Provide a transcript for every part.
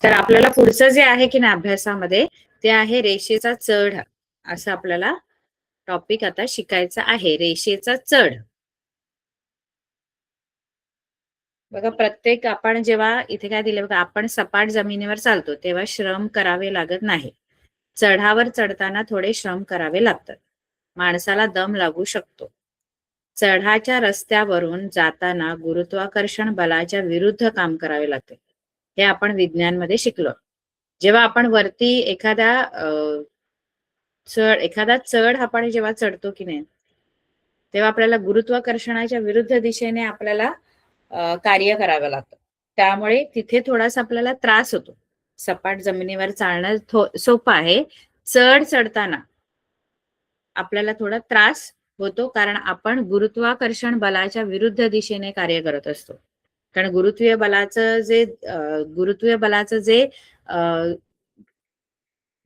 तर आपल्याला पुढचं जे आहे की नाही अभ्यासामध्ये ते आहे रेषेचा चढ. असं आपल्याला टॉपिक आता शिकायचा आहे, रेषेचा चढ. बघा प्रत्येक आपण जेव्हा इथे काय दिले बघा, आपण सपाट जमिनीवर चालतो तेव्हा श्रम करावे लागत नाही. चढावर चढताना थोडे श्रम करावे लागतात. माणसाला दम लागू शकतो. चढाच्या रस्त्यावरून जाताना गुरुत्वाकर्षण बलाच्या विरुद्ध काम करावे लागते. हे आपण विज्ञानमध्ये शिकलो. जेव्हा आपण वरती एखादा चढ आपण जेव्हा चढतो की नाही, तेव्हा आपल्याला गुरुत्वाकर्षणाच्या विरुद्ध दिशेने आपल्याला कार्य करावं लागतं. त्यामुळे तिथे थोडासा आपल्याला त्रास होतो. सपाट जमिनीवर चालणं सोपं आहे. चढ चढताना आपल्याला थोडा त्रास होतो, कारण आपण गुरुत्वाकर्षण बलाच्या विरुद्ध दिशेने कार्य करत असतो. कारण गुरुत्वीय बलाचं जे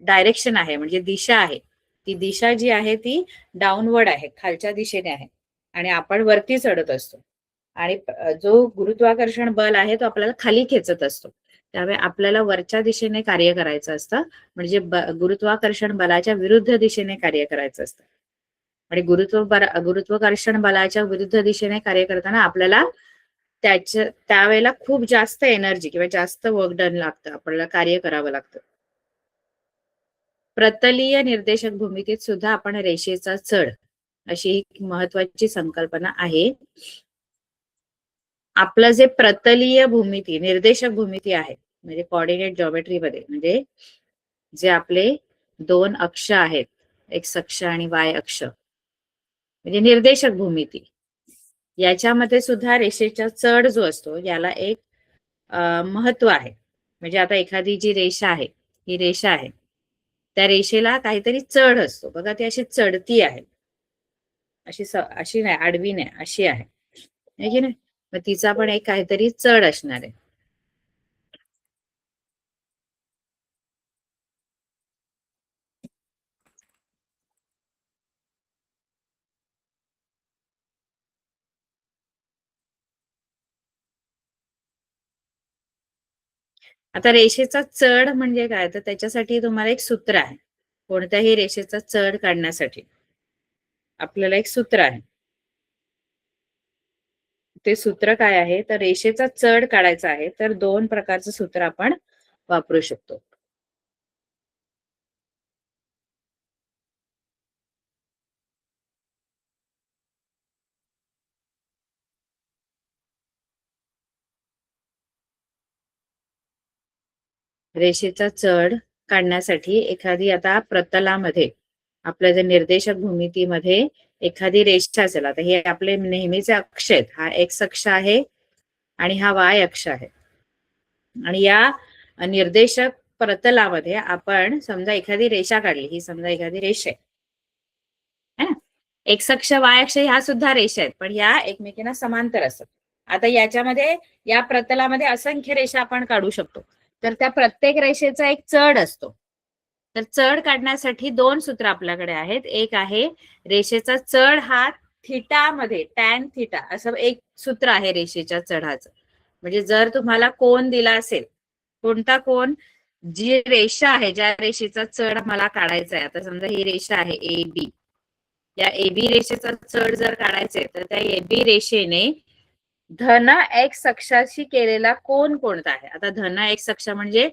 डायरेक्शन आहे, म्हणजे दिशा आहे, ती दिशा जी आहे ती डाऊनवर्ड आहे, खालच्या दिशेने आहे, आणि आपण वरती चढत असतो. आणि जो गुरुत्वाकर्षण बल आहे तो आपल्याला खाली खेचत असतो. त्यामुळे आपल्याला वरच्या दिशेने कार्य करायचं असतं, म्हणजे गुरुत्वाकर्षण बलाच्या विरुद्ध दिशेने कार्य करायचं असतं. आणि गुरुत्वाकर्षण बलाच्या विरुद्ध दिशेने कार्य करताना आपल्याला त्यावेळेला खूप जास्त एनर्जी किंवा जास्त वर्क डन लागतं, आपल्याला कार्य करावं लागतं. प्रतलीय निर्देशक भूमितीत सुद्धा आपण रेषेचा चढ अशी एक महत्वाची संकल्पना आहे. आपलं जे प्रतलीय भूमिती, निर्देशक भूमिती आहे, म्हणजे कोऑर्डिनेट जॉमेट्रीमध्ये, म्हणजे जे आपले दोन अक्ष आहेत, एक्स अक्ष आणि वाय अक्ष, म्हणजे निर्देशक भूमिती, याच्यामध्ये सुद्धा रेषेचा चढ जो असतो याला एक महत्व आहे. म्हणजे आता एखादी जी रेषा आहे, ही रेषा आहे, त्या रेषेला काहीतरी चढ असतो बघा, ती अशी चढती आहे, अशी नाही, आडवी नाही, अशी आहे की नाही, मग तिचा पण एक काहीतरी चढ असणार आहे. आता रेषेचा चढ म्हणजे काय, तर त्याच्यासाठी तुम्हाला एक सूत्र आहे. कोणत्याही रेषेचा चढ काढण्यासाठी आपल्याला एक सूत्र आहे. ते सूत्र काय आहे, तर रेषेचा चढ काढायचा आहे तर दोन प्रकारचं सूत्र आपण वापरू शकतो. रेषेचा चढ काढण्यासाठी एखादी आता प्रतलामध्ये, आपल्या जे निर्देशक भूमितीमध्ये एखादी रेषा असेल, आता हे आपले नेहमीचे अक्ष आहेत, हा एक्स अक्ष आहे आणि हा वाय अक्ष आहे, आणि या निर्देशक प्रतलामध्ये आपण समजा एखादी रेषा काढली, ही समजा एखादी रेषा आहे, एक्स अक्ष वाय अक्ष ह्या सुद्धा रेषा आहेत, पण या एकमेकींना समांतर असतात. आता याच्यामध्ये, या प्रतलामध्ये असंख्य रेषा आपण काढू शकतो, तर त्या प्रत्येक रेषेचा एक चढ असतो. तर चढ काढण्यासाठी दोन सूत्र आपल्याकडे आहेत. एक आहे रेषेचा चढ हा थिटा मध्ये, टॅन थिटा असं एक सूत्र आहे रेषेच्या चढाचं. म्हणजे जर तुम्हाला कोन दिला असेल, कोणता कोन, जी रेषा आहे, ज्या रेषेचा चढ मला काढायचा आहे, आता समजा ही रेषा आहे ए बी, या एबी रेषेचा चढ जर काढायचे तर त्या एबी रेषेने धन एक्स अक्षाशी केलेला कोन कोणता आहे. आता धन एक्स अक्ष म्हणजे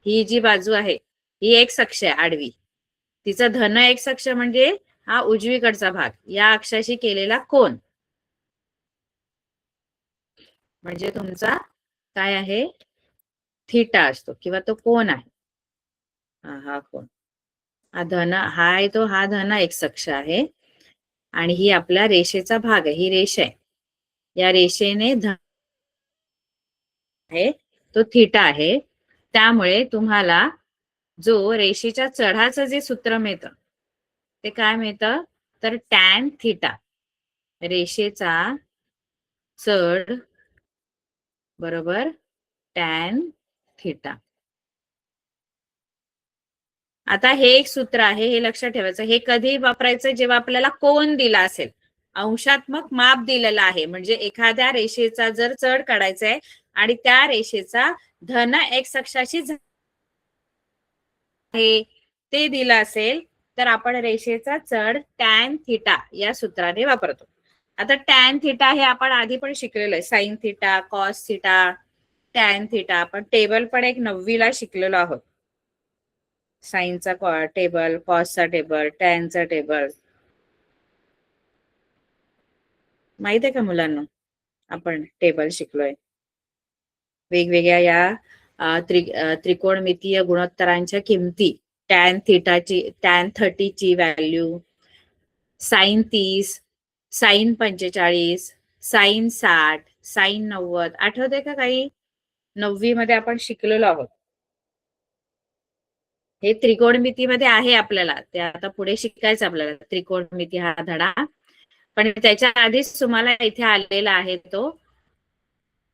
ही जी बाजू आहे ही एक्स अक्ष आहे आडवी, तिचा धन एक्स अक्ष म्हणजे हा उजवीकडचा भाग, या अक्षाशी केलेला कोन म्हणजे तुमचा काय आहे, थिटा असतो, किंवा तो कोन आहे. हा कोन, हा धन, हा आहे तो, हा धन एक्स अक्ष आहे, आणि ही आपल्या रेषेचा भाग आहे, ही रेषा आहे, या रेषेने आहे तो थिटा आहे. त्यामुळे तुम्हाला जो रेषेच्या चढाचं जे सूत्र मिळतं ते काय मिळतं, तर टॅन थिटा, रेषेचा चढ बरोबर टॅन थिटा. आता हे एक सूत्र आहे, हे लक्षात ठेवायचं. हे कधी वापरायचं, जेव्हा आपल्याला कोन दिला असेल. अंशात्मक माप दिलेला आहे. म्हणजे एखाद्या रेषेचा जर चढ काढायचा आहे आणि त्या रेषेचा धन एक्स अक्षाशी आहे ते दिलं असेल तर आपण रेषेचा चढ टॅन थिटा या सूत्राने वापरतो. आता टॅन थिटा हे आपण आधी पण शिकलेलो आहे. Sine theta, cos theta, tan theta आपण टेबल पण एक 9वीला शिकलेलो आहोत. साइनचा टेबल, कॉसचा टेबल, टॅनचा टेबल माहित आहे का मुलांना? आपण टेबल शिकलोय. वेगवेगळ्या या त्रिकोणमितीय गुणोत्तरांच्या किमती, टॅन थिटाची, टॅन 30ची value, sine 30, sine 45, sine 60, sine 90 आठवते का काही? 9वी मध्ये आपण शिकलेलो आहोत. हे त्रिकोणमितीमध्ये आहे आपल्याला, ते आता पुढे शिकायचं आपल्याला त्रिकोणमिती हा धडा. पण त्याच्या आधीच तुम्हाला इथे आलेला आहे तो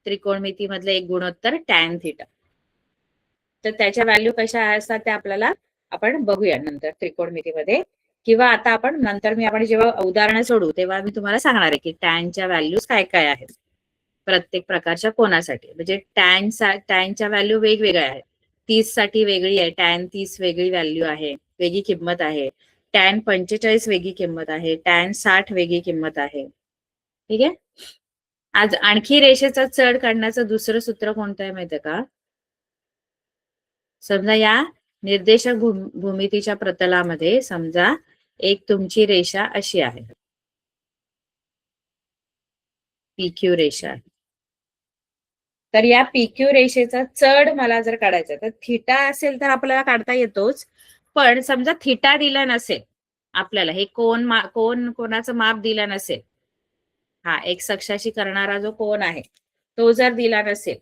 त्रिकोणमिती मधलं एक गुणोत्तर टॅन थिटा. तर त्याच्या व्हॅल्यू कशा असतात ते आपल्याला आपण बघूया नंतर त्रिकोणमितीमध्ये, किंवा आता आपण नंतर आपण जेव्हा उदाहरणं सोडू तेव्हा मी तुम्हाला सांगणार आहे की टॅनच्या व्हॅल्यूज काय काय आहेत प्रत्येक प्रकारच्या कोणासाठी. म्हणजे टॅनच्या व्हॅल्यू वेगवेगळ्या आहेत. 30 साठी वेगळी आहे, टॅन 30 वेगळी व्हॅल्यू आहे, वेगळी किंमत आहे. टॅन 45 वेगळी किंमत आहे, टॅन 60 वेगळी किंमत आहे. ठीक आहे. आज आणखी रेषेचा चढ काढण्याचं दुसरं सूत्र कोणतं आहे माहितीये का? समजा या निर्देशक भूमितीच्या प्रतलामध्ये समजा एक तुमची रेषा अशी आहे, पीक्यू रेषा. तर या पीक्यू रेषेचा चढ मला जर काढायचा तर थिटा असेल तर आपल्याला काढता येतोच. पण समजा थिटा दिला नसेल आपल्याला, हे कोणाचं माप दिलं नसेल, हा एक्स अक्षाशी करणारा जो कोण आहे तो जर दिला नसेल,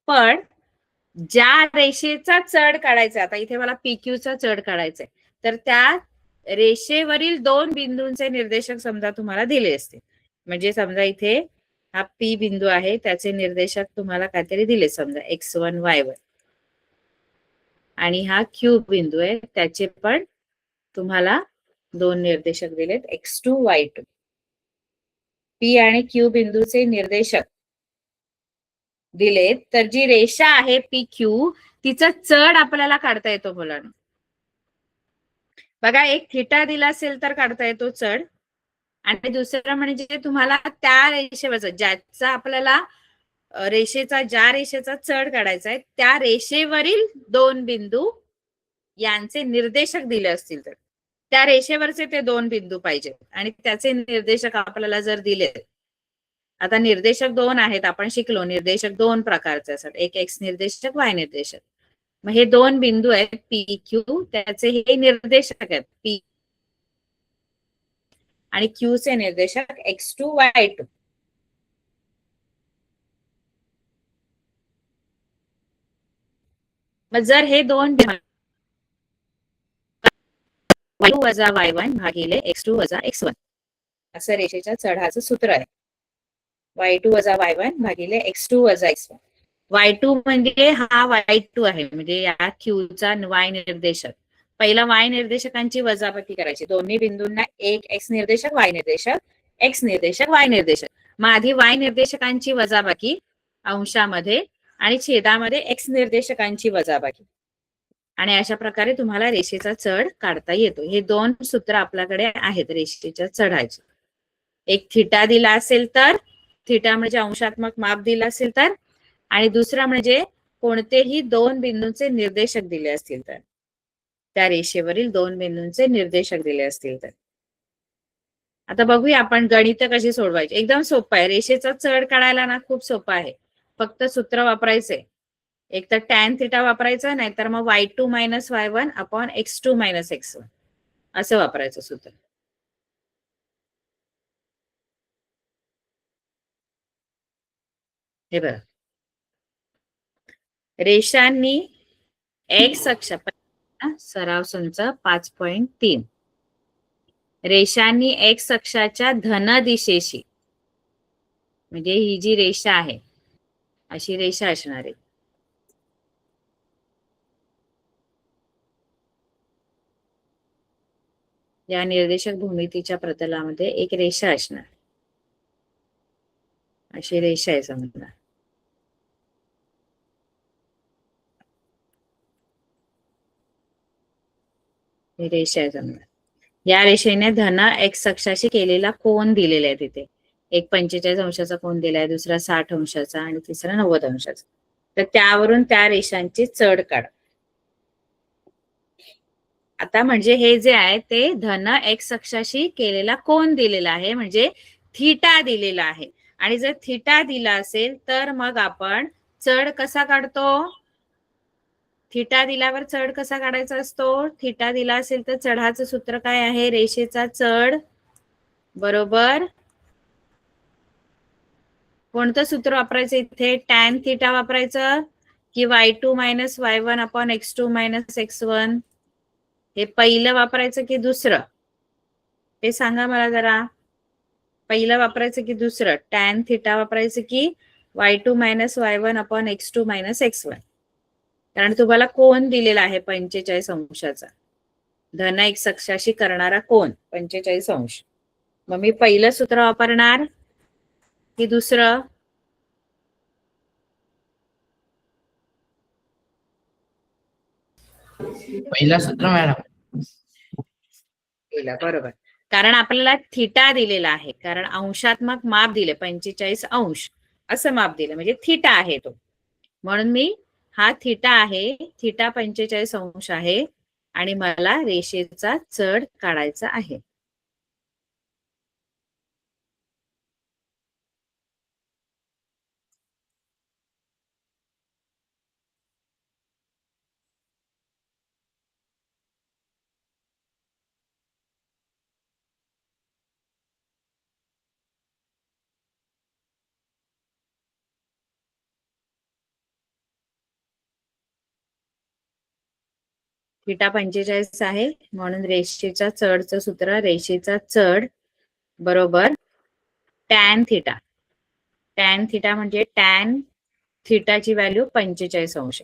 पण ज्या रेषेचा चढ काढायचा, आता इथे मला पीक्यूचा चढ काढायचा तर त्या रेषेवरील 2 बिंदूंचे निर्देशक समजा तुम्हाला दिले असते. म्हणजे समजा इथे हा पी बिंदू आहे, त्याचे निर्देशक तुम्हाला काहीतरी दिले, समजा x1 y1, आणि हा क्यू बिंदू आहे, त्याचे पण तुम्हाला 2 निर्देशक दिलेत x2 y2. पी आणि क्यू बिंदूचे निर्देशक दिलेत, तर जी रेषा आहे पी क्यू तिचा चढ आपल्याला काढता येतो मुलांना. बघा, एक थिटा दिला असेल तर काढता येतो चढ, आणि दुसरं म्हणजे तुम्हाला त्या रेषेवरचा ज्याचा आपल्याला ज्या रेषेचा चढ काढायचा आहे त्या रेषेवरील 2 बिंदू यांचे निर्देशक दिले असतील तर त्या रेषेवरचे ते 2 बिंदू पाहिजेत आणि त्याचे निर्देशक आपल्याला जर दिले. आता निर्देशक 2 आहेत, आपण शिकलो निर्देशक 2 प्रकारचे असतात, एक एक्स निर्देशक, वाय निर्देशक. मग हे 2 बिंदू आहेत पी क्यू, त्याचे हे निर्देशक आहेत पी आणि क्यू चे निर्देशक x2 y2. मग जर हे 2 y2 वजा y1 भागिले x2 वजा x1 असं रेषेच्या चढाचं सूत्र आहे. y2 वजा y1 भागिले x2 वजा x1. y2 म्हणजे हा y2 आहे, म्हणजे या क्यूचा y निर्देशक. पहिला y निर्देशकांची वजाबाकी करायची, दोन्ही बिंदूंना एक x निर्देशक, y निर्देशक, x निर्देशक, y निर्देशक. मग आधी y निर्देशकांची वजाबाकी अंशामध्ये आणि छेदामध्ये x निर्देशकांची वजाबाकी, आणि अशा प्रकारे तुम्हाला रेषेचा चढ काढता येतो. हे 2 सूत्र आपल्याकडे आहेत रेषेच्या चढाचे. एक थिटा दिला असेल तर, थिटा म्हणजे अंशात्मक माप दिला असेल तर, आणि दुसरा म्हणजे कोणतेही 2 बिंदूंचे निर्देशक दिले असतील तर, त्या रेषेवरील 2 बिंदूंचे निर्देशक दिले असतील तर. आता बघूया आपण गणित कशी सोडवायची. एकदम सोपं आहे, रेषेचा चढ काढायला ना खूप सोपं आहे. फक्त सूत्र वापरायचे, एक तर टॅन थिटा वापरायचं, नाही तर मग y2 minus y1 upon x2 minus x1 असं वापरायचं सूत्र. हे बघा, रेषांनी एक्स अक्ष सराव संच 5.3 रेषांनी एक्स अक्षाच्या धन दिशेशी, म्हणजे ही जी रेषा आहे अशी रेषा असणार आहे, या निर्देशक भूमितीच्या प्रतलामध्ये एक रेषा असणार, अशी रेषा आहे समजा. ही रेषा आहे समजा. या रेषेने धन एक्स अक्षाशी केलेला कोन दिलेला आहे तिथे. एक 45 अंशाचा कोन दिलाय, दुसरा 60 अंशाचा आणि तिसरा 90 अंशाचा. तर त्यावरून त्या रेषांची चढ काढ. आता म्हणजे हे जे आहे ते धन एक्स अक्षाशी केलेला कोन दिलेला आहे, म्हणजे थिटा दिलेला आहे. आणि जर थिटा दिला असेल तर मग आपण चढ कसा काढतो? थिटा दिल्यावर चढ कसा काढायचा असतो? थिटा दिला असेल तर चढाचं सूत्र काय आहे? रेषेचा चढ बरोबर कोणतं सूत्र वापरायचं इथे? टॅन थिटा वापरायचं की y2 minus y1 upon x2 minus x1? हे पहिलं वापरायचं की दुसरं? ते सांगा मला जरा. पहिलं वापरायचं की दुसरं? टॅन थिटा वापरायचं की y2 minus y1 upon x2 minus x1? कारण तुम्हाला कोन दिलेला आहे 45 अंशाचा, धन एक्स अक्षाशी करणारा कोन 45 अंश. मग मी पहिलं सूत्र वापरणार की दुसरं? पहिला सूत्र मॅडम. पहिला बरोबर. कारण आपल्याला थिटा दिलेला आहे, कारण अंशात्मक माप दिले 45 अंश असं माप दिलं, म्हणजे थिटा आहे तो. म्हणून मी हा थिटा आहे, थिटा 45 अंश आहे आणि मला रेषेचा चढ काढायचा आहे. थिटा 45 आहे म्हणून रेषेचा चढचं सूत्र, रेषेचा चढ बरोबर टॅन थिटा. टॅन थिटा म्हणजे टॅन थिटाची व्हॅल्यू 45 अंश.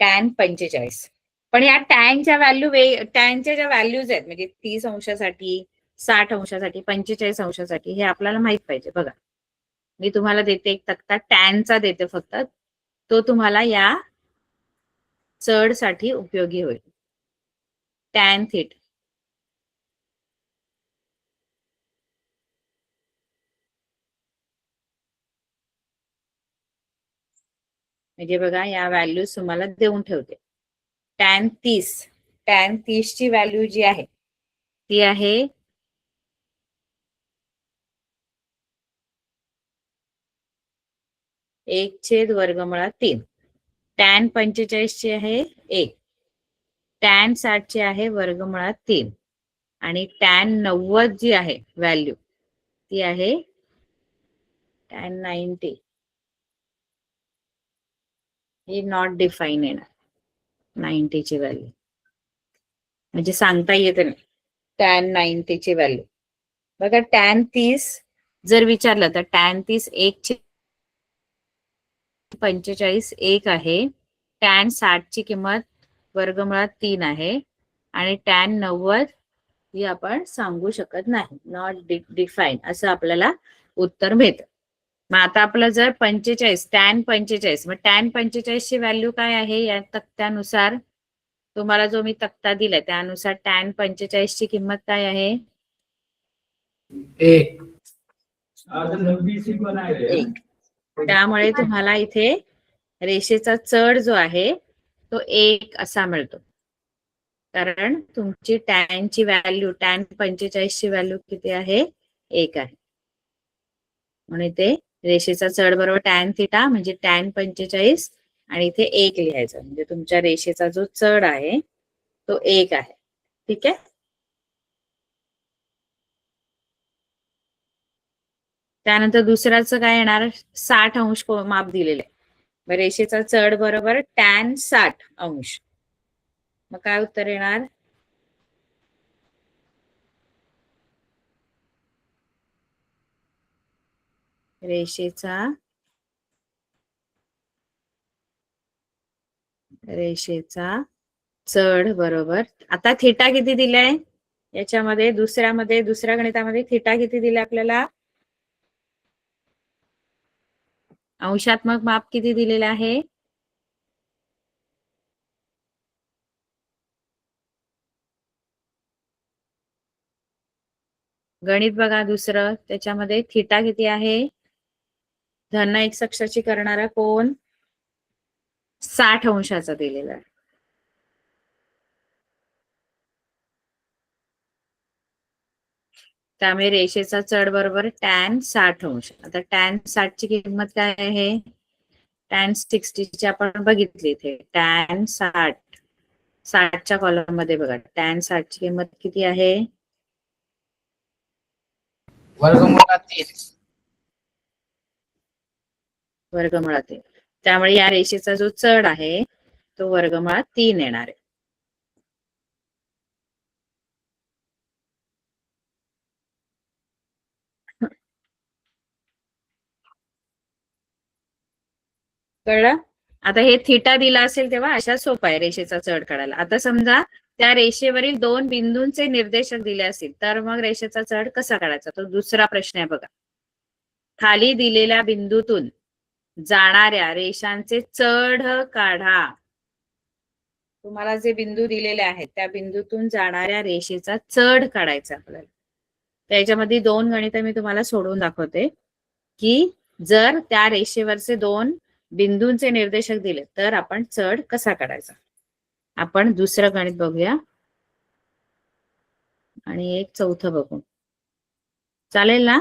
टॅन 45. पण या टॅनच्या व्हॅल्यू टॅनच्या ज्या व्हॅल्यूज आहेत म्हणजे 30 अंशासाठी, 60 अंशासाठी, 45 अंशासाठी हे आपल्याला माहित पाहिजे. बघा मी तुम्हाला देते एक तक्ता टॅनचा देते फक्त, तो तुम्हाला या चढ साठी उपयोगी होईल. टॅन थिटा म्हणजे बघा या व्हॅल्यूज तुम्हाला देऊन ठेवते. टॅन 30, टॅन 30 ची व्हॅल्यू जी आहे ती आहे 1/√3. टॅन 45 ची आहे 1. टॅन 60 ची आहे √3 आणि टॅन 90 जी आहे व्हॅल्यू ती आहे टॅन 90. ही नॉट डिफाईन येणार 90 ची व्हॅल्यू, म्हणजे सांगता येत नाही टॅन 90 ची व्हॅल्यू. बघा टॅन 30 जर विचारलं तर टॅन 30 1/45 1 आहे. टॅन 60 ची किंमत √3 आहे आणि टॅन 90 ही आपण सांगू शकत नाही, नॉट डिफाईन असं आपल्याला उत्तर मिळतं. मग आता आपलं जर 45 टॅन 45, मग टॅन 45 ची व्हॅल्यू काय आहे या तक्त्यानुसार? तुम्हाला जो मी तक्ता दिलाय त्यानुसार टॅन 45 ची किंमत काय आहे? 1. त्यामुळे तुम्हाला इथे रेषेचा चढ जो आहे तो 1 असा मिळतो, कारण तुमची टॅनची व्हॅल्यू टॅन 45 ची व्हॅल्यू किती आहे? 1 आहे. म्हणून इथे रेषेचा चढ बरोबर टॅन थिटा म्हणजे टॅन 45 आणि इथे 1 लिहायचं, म्हणजे तुमच्या रेषेचा जो चढ आहे तो 1 आहे. ठीक आहे. त्यानंतर दुसऱ्याचं काय येणार? 60 अंश माप दिलेले आहे, रेषेचा चढ बरोबर टॅन 60 अंश. मग काय उत्तर येणार? रेषेचा चढ बरोबर, आता थिटा किती दिलाय? याच्यामध्ये दुसऱ्या गणितामध्ये थिटा किती दिले आपल्याला? अंशात्मक माप किती दिलेले आहे? गणित बघा दुसरं, त्याच्यामध्ये थिटा किती आहे? धन एक्स अक्षाची करणारा कोण 60 अंशाचा दिलेला आहे. त्यामुळे रेषेचा चढ बरोबर टॅन 60 अंश. आता टॅन 60 ची किंमत काय आहे? टॅन 60 ची आपण बघितली इथे. टॅन 60च्या कॉलम मध्ये बघा, टॅन 60 ची किंमत किती आहे? वर्गमुळात 3. वर्गमुळात 3. त्यामुळे या रेषेचा जो चढ आहे तो वर्गमुळात 3 येणार आहे. कळलं? आता हे थिटा दिला असेल तेव्हा अशा सोपा आहे रेषेचा चढ काढायला. आता समजा त्या रेषेवरील 2 बिंदूंचे निर्देशक दिले असतील तर मग रेषेचा चढ कसा काढायचा? तो दुसरा प्रश्न आहे बघा. खाली दिलेल्या बिंदूतून जाणाऱ्या रेषांचे चढ काढा. तुम्हाला जे बिंदू दिलेले आहेत त्या बिंदूतून जाणाऱ्या रेषेचा चढ काढायचा आपल्याला. त्याच्यामध्ये 2 गणित मी तुम्हाला सोडवून दाखवते की जर त्या रेषेवरचे 2 बिंदूंचे निर्देशक दिले तर आपण चढ कसा काढायचा. आपण दुसरं गणित बघूया आणि एक चौथं बघू. चालेल ना?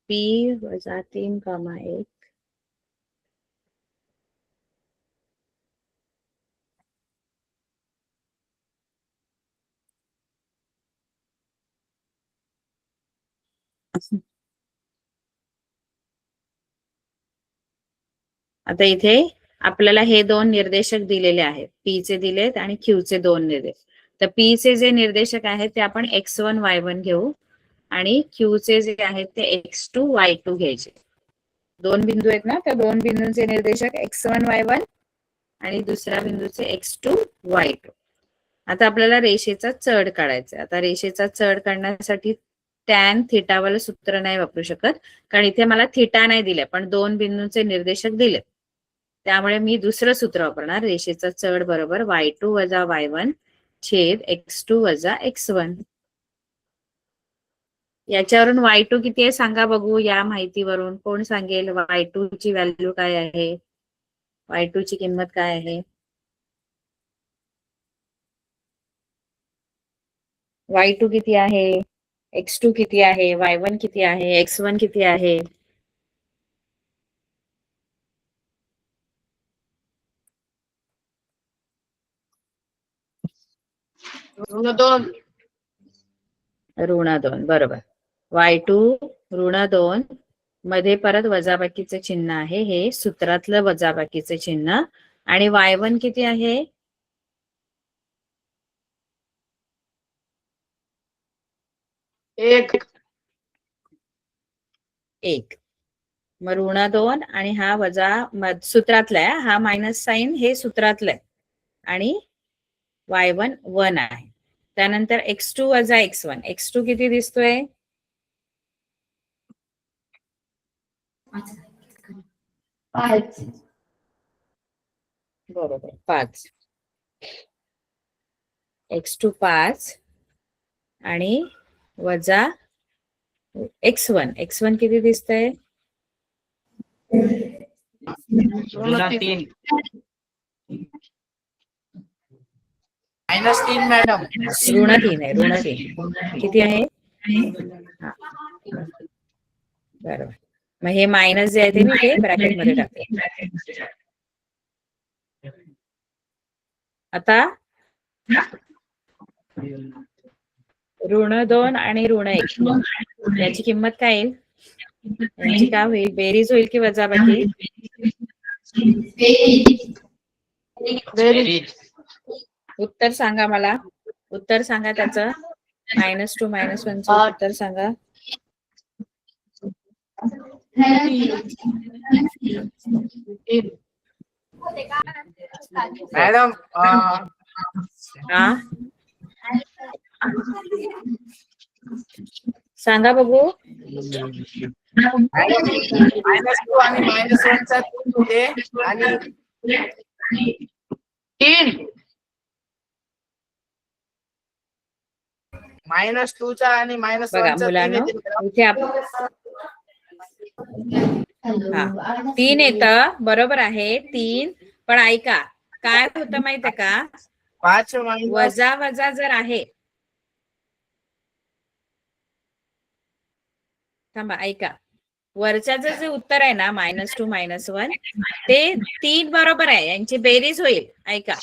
P वजा 3,1 आता इथे आपल्याला हे 2 निर्देशक दिलेले आहेत. P चे दिलेत आणि Q चे 2 निर्देशक. तर P चे जे निर्देशक आहेत ते आपण x1 y1 घेऊ आणि Q चे जे आहेत ते x2 y2 घ्यायचे. 2 बिंदू आहेत ना, त्या 2 बिंदूंचे निर्देशक x1 y1 आणि दुसऱ्या बिंदूचे x2 y2. आता आपल्याला रेषेचा चढ काढायचा. आता रेषेचा चढ काढण्यासाठी टॅन थिटा वाला सूत्र नाही वापरू शकत कारण इथे मला थिटा नाही दिले पण 2 बिंदूंचे निर्देशक दिले. त्यामुळे मी दुसरं सूत्र वापरणार. रेषेचा चढ बरोबर y2 वजा y1 छेद x2 वजा x1. याच्यावरून y2 किती आहे सांगा बघू. या माहितीवरून कोण सांगेल y2 ची व्हॅल्यू काय आहे? y2 ची किंमत काय आहे? y2 किती आहे? x2 किती आहे? y1 किती आहे? x1 किती आहे? ऋण 2. ऋण 2 बरोबर. y2 ऋण 2 मध्ये परत वजाबाकीचे चिन्ह आहे. हे सूत्रातलं वजाबाकीचे चिन्ह. आणि y1 किती आहे? 1. 1. मग ऋण 2 आणि हा वजा सूत्रातला आहे. हा मायनस साइन हे सूत्रातलं आहे आणि y1 1 आहे. त्यानंतर x2 वजा x1. x2 किती दिसतोय? 5. बरोबर 5. x2 5 आणि वजा x1 किती दिसतंय? ऋण 3. -3 मॅडम. ऋण 3 आहे. ऋण 3 किती आहे? हा. बरोबर. मग हे मायनस जे आहे ते मी इथे ब्रॅकेट मध्ये टाकते. आता ऋण 2 आणि ऋण 1 याची किंमत काय येईल? यांची काय होईल? बेरीज होईल की वजाबाकी? बेरीज. उत्तर सांगा मला. उत्तर सांगा त्याचं. -2 -1चं उत्तर सांगा. मॅडम हा सांगा बघू. -2 आणि -1चा 3 होते आणि 3 -2चा आणि बघा -1चा 3 मुलांनो, येते. इथे हा 3 येतं, बरोबर आहे 3. पण ऐका, काय होतं माहितीये का, 5 वजा वजा जर आहे, थांबा ऐका, वरच्याचं जे उत्तर आहे ना -2 -1 ते 3 बरोबर आहे, यांची बेरीज होईल. ऐका,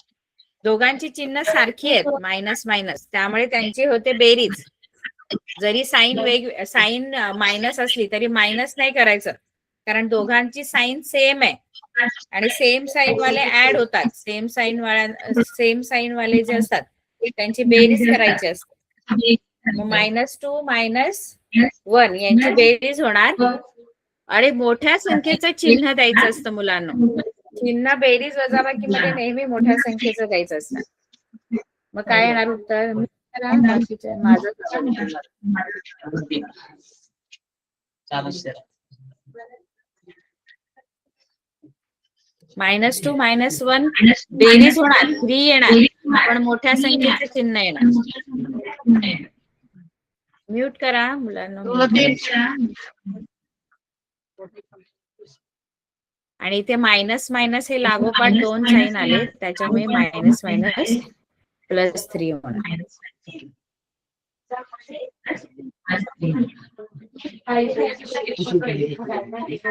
दोघांची चिन्ह सारखी आहेत, मायनस मायनस, त्यामुळे त्यांची होते बेरीज. जरी साईन मायनस असली तरी मायनस नाही करायचं, कारण दोघांची साईन सेम आहे आणि सेम साईन वाले ऍड होतात. सेम साईन वाले जे असतात त्यांची बेरीज करायची असते. मग -2 -1 यांची बेरीज होणार आणि मोठ्या संख्येचं चिन्ह द्यायचं असतं मुलांना. चिन्ह बेरीज वजाबाकीमध्ये नेहमी मोठ्या संख्येचं द्यायचं असतं. मग काय येणार उत्तर? बाकीचे माझं -2 -1 बेरीज होणार, 3 येणार, पण मोठ्या संख्येचे चिन्ह येणार. म्यूट करा मुलांना. आणि इथे मायनस मायनस हे लागोपाठ 2 साईन आले, त्याच्यामुळे -3 होणार.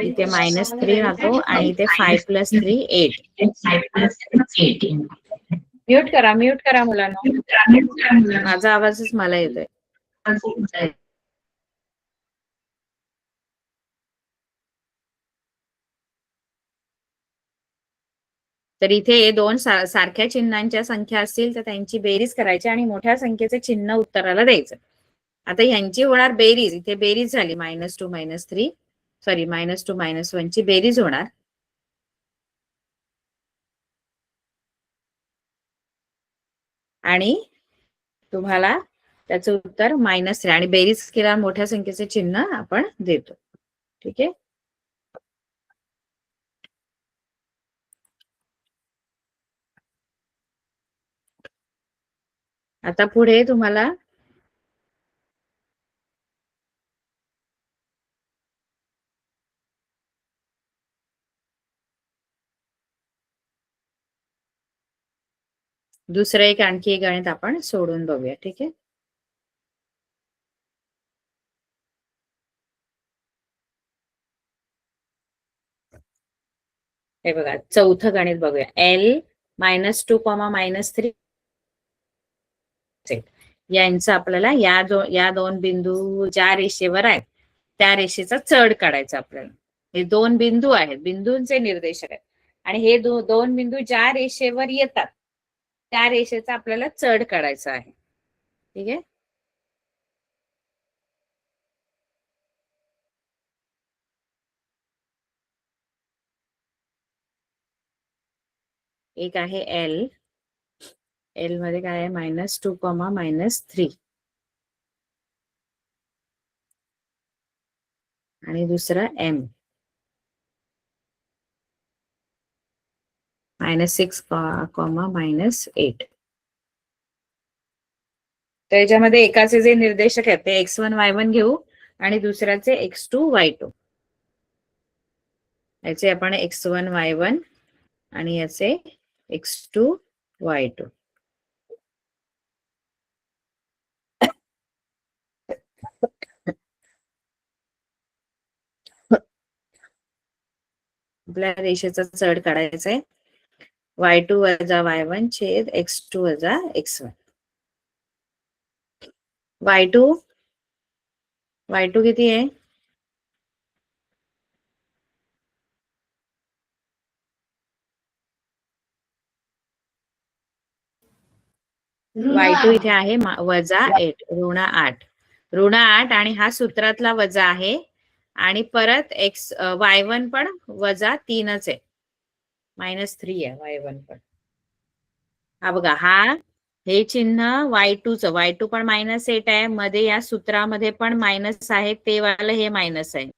इथे -3 राहतो आणि इथे 5 + 3 8. म्यूट करा मुलांना, माझा आवाजच मला येतोय. तर इथे 2 सारख्या चिन्हांच्या संख्या असतील तर त्यांची बेरीज करायची आणि मोठ्या संख्येचे चिन्ह उत्तराला द्यायचं. आता ह्यांची होणार बेरीज, इथे बेरीज झाली -2 -3, सॉरी -2 -1 ची बेरीज होणार. आणि तुम्हाला त्याचं उत्तर -3 आणि बेरीज केल्यावर मोठ्या संख्येचे चिन्ह आपण देतो. ठीक आहे. आता पुढे तुम्हाला दुसरं आणखी एक गणित आपण सोडून बघूया. ठीक आहे. हे बघा, चौथं गणित बघूया. L -2, -3 यांचं आपल्याला या दोन बिंदू ज्या रेषेवर आहेत त्या रेषेचा चढ काढायचा आपल्याला. हे 2 बिंदू आहेत, बिंदूंचे निर्देशक आहेत, आणि हे 2 बिंदू ज्या रेषेवर येतात त्या रेषेचा आपल्याला चढ काढायचा आहे. ठीक आहे. एक आहे L मध्ये काय आहे -2, -3, आणि दुसरा M -6, -8. त्याच्यामध्ये एकाचे जे निर्देशक आहेत ते x1 y1 घेऊ आणि दुसऱ्याचे x2 y2. याचे आपण x1 y1 आणि याचे x2 y2. आपल्या रेषेचा चढ काढायचा आहे y2 - y1 छेद x2 - x1. y2 किती आहे? y2 इथे आहे -8 -8 -8 आणि हा सूत्रातला वजा आहे आणि परत y1 पण -3च आहे, -3 आहे y1 पण. हा बघा, हे चिन्ह y2 पण -8 आहे, मध्ये या सूत्रामध्ये पण मायनस आहे, ते वाला हे मायनस आहे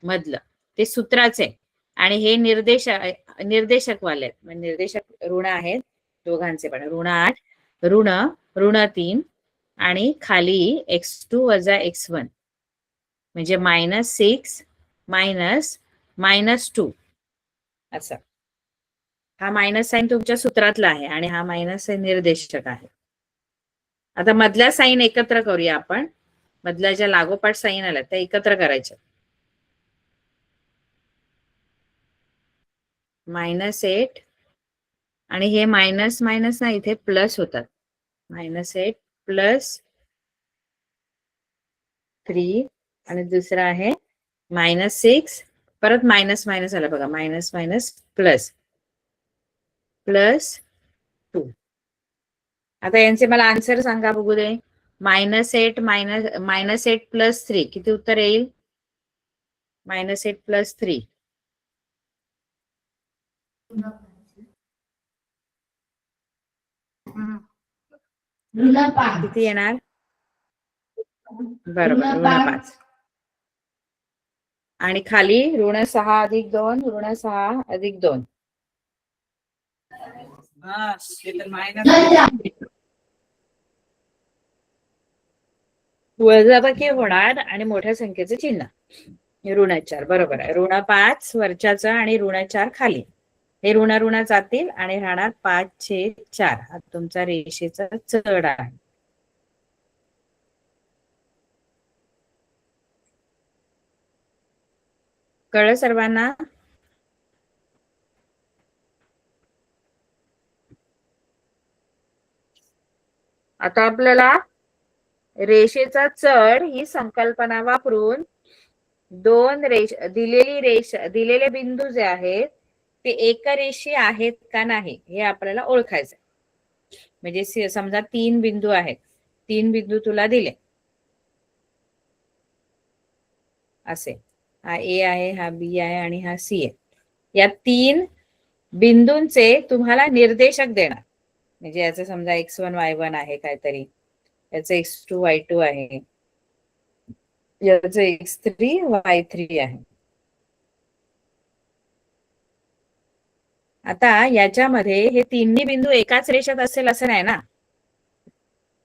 मधलं, ते सूत्राच आहे. आणि हे निर्देशक वाले आहेत, म्हणजे निर्देशक ऋण आहेत दोघांचे पण, -8 ऋण 3 आणि खाली x2 - x1 म्हणजे -6 -2 असं. हा मायनस साईन तुमच्या सूत्रातला आहे आणि हा मायनस निर्देशक आहे. आता मधल्या साईन एकत्र करूया आपण, मधल्या ज्या लागोपाठ साईन आल्या त्या एकत्र करायच्या. -8 आणि हे मायनस मायनस ना इथे प्लस होतात, -8 +3 आणि दुसरा आहे -6 परत मायनस मायनस आला बघा, मायनस मायनस प्लस +2. आता यांचे मला आन्सर सांगा बघू दे. -8 +3 किती उत्तर येईल? -8 +3 किती येणार? बरोबर, ऋण 5. आणि खाली -6 + 2 -6 + 2 वजाबाकी होणार आणि मोठ्या संख्येचे चिन्ह -4. बरोबर आहे, -5 वरच्याचं आणि -4 खाली. हे ऋण जातील आणि राहणार 5/4. हा तुमचा रेषेचा चढ आहे. कळलं सर्वांना? आता आपल्याला रेषेचा चढ ही संकल्पना वापरून दिलेले बिंदू जे आहेत ते एकरेषीय आहेत का नाही हे आपल्याला ओळखायचं. म्हणजे समजा 3 बिंदू आहेत, 3 बिंदू तुला दिले असे, हा ए आहे, हा बी आहे आणि हा सी आहे. या 3 बिंदूंचे तुम्हाला निर्देशक देणार, म्हणजे याचं समजा x1 y1 आहे काहीतरी, याचं x2 y2 आहे, याचं x3 y3 आहे. आता याच्यामध्ये हे तिन्ही बिंदू एकाच रेषेत असेल असं नाही ना,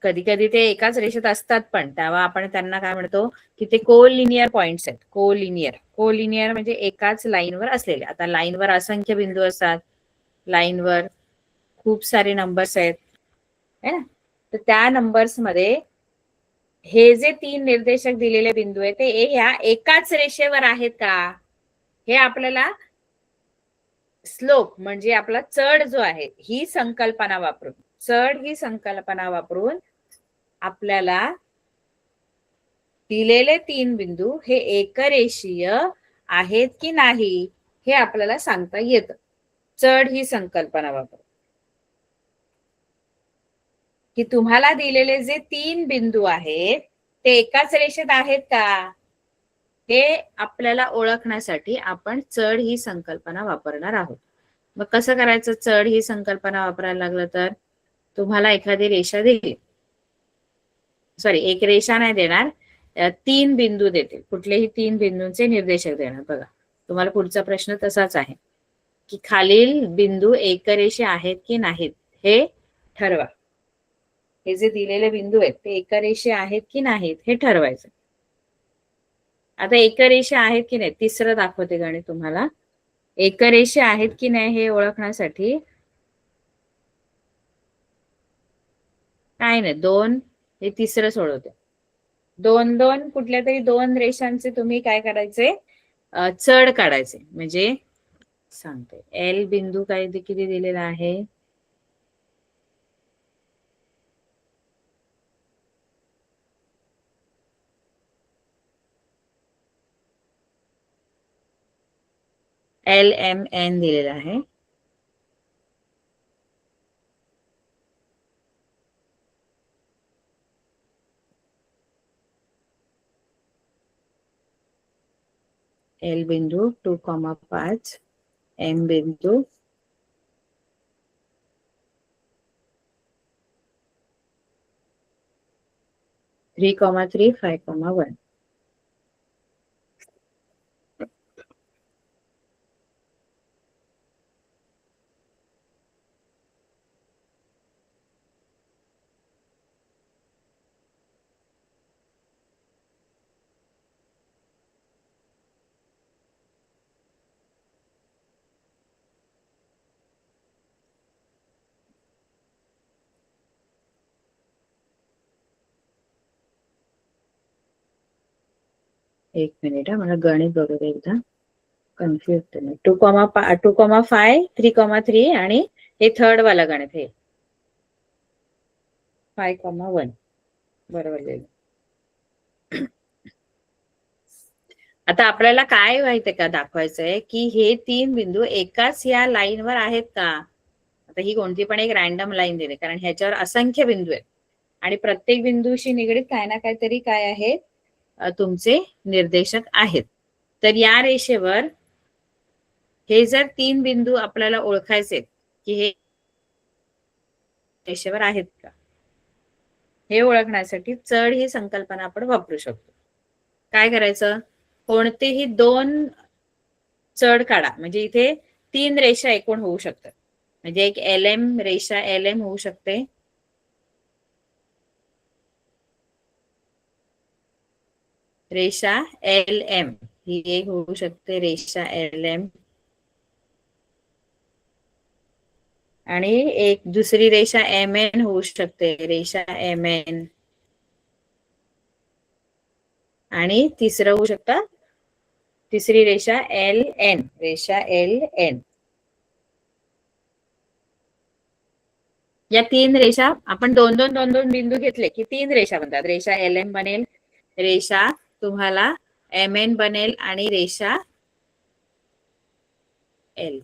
कधी कधी ते एकाच रेषेत असतात, पण तेव्हा आपण त्यांना काय म्हणतो की ते कोलिनियर पॉइंट्स आहेत. कोलिनियर म्हणजे एकाच लाईनवर असलेले. आता लाईनवर असंख्य बिंदू असतात, लाईनवर खूप सारे नंबर्स आहेत है ना, तर त्या नंबर्स मध्ये हे जे 3 निर्देशक दिलेले बिंदू आहेत ते ह्या एकाच रेषेवर आहेत का, हे आपल्याला स्लोप म्हणजे आपला चढ जो आहे ही संकल्पना वापरून आपल्याला दिलेले 3 बिंदू हे एकरेषीय आहेत की नाही हे आपल्याला सांगता येतं, चढ ही संकल्पना वापरून. की तुम्हाला दिलेले जे 3 बिंदू आहेत ते एकाच रेषेत आहेत का हे आपल्याला ओळखण्यासाठी आपण चढ ही संकल्पना वापरणार आहोत. मग कसं करायचं? चढ ही संकल्पना वापरायला लागलं तर तुम्हाला एखादी रेषा दिली, सॉरी एक रेषा नाही देणार, 3 बिंदू देते, कुठलेही 3 बिंदूंचे निर्देशक देणार. बघा तुम्हाला पुढचा प्रश्न तसाच आहे की खालील बिंदू एकरेषीय आहेत की नाहीत हे ठरवा. हे जे दिलेले बिंदू आहेत ते एकरेषीय आहेत की नाहीत हे ठरवायचं. आता एकरेषीय आहेत की नाही तिसरं दाखवते गणित तुम्हाला. एकरेषीय आहेत की नाही हे ओळखण्यासाठी काय नाही, 2 हे तिसरं सोडवते. 2 कुठल्या तरी 2 रेषांचे तुम्ही काय करायचे, चढ काढायचे. म्हणजे सांगते, एल बिंदू काय किती दिलेला आहे, LMN दिलेला आहे. एल बिंदू 2,5 एम बिंदू 3,3 5,1. एक मिनिट, मला गणित बघू दे एकदा, कन्फ्युज तुम्ही. 2,5 3,3 आणि हे थर्ड वाला गणित हे 5,1 बरोबर लिहिलं. आता आपल्याला काय माहितीये का दाखवायचंय की हे तीन बिंदू एकाच या लाईनवर आहेत का. आता ही कोणती पण एक रॅन्डम लाईन दिली, कारण ह्याच्यावर असंख्य बिंदू आहेत आणि प्रत्येक बिंदूशी निगडीत काय ना काहीतरी काय आहे, तुमचे निर्देशक आहेत. तर या रेषेवर हे जर तीन बिंदू आपल्याला ओळखायचे की हे रेषेवर आहेत का, हे ओळखण्यासाठी चढ ही संकल्पना आपण वापरू शकतो. काय करायचं, कोणतेही दोन चढ काढा, म्हणजे इथे तीन रेषा एकूण होऊ शकतात. म्हणजे एक LM रेषा LM होऊ शकते, रेषा LM ही एक होऊ शकते रेषा LM, आणि एक दुसरी रेषा MN होऊ शकते रेषा MN, आणि तिसरं होऊ शकतं तिसरी रेषा LN रेषा LN. या तीन रेषा आपण दोन दोन दोन दोन बिंदू घेतले की तीन रेषा बनतात. रेषा LM बनेल, रेषा तुम्हाला MN बनेल आणि रेषा L.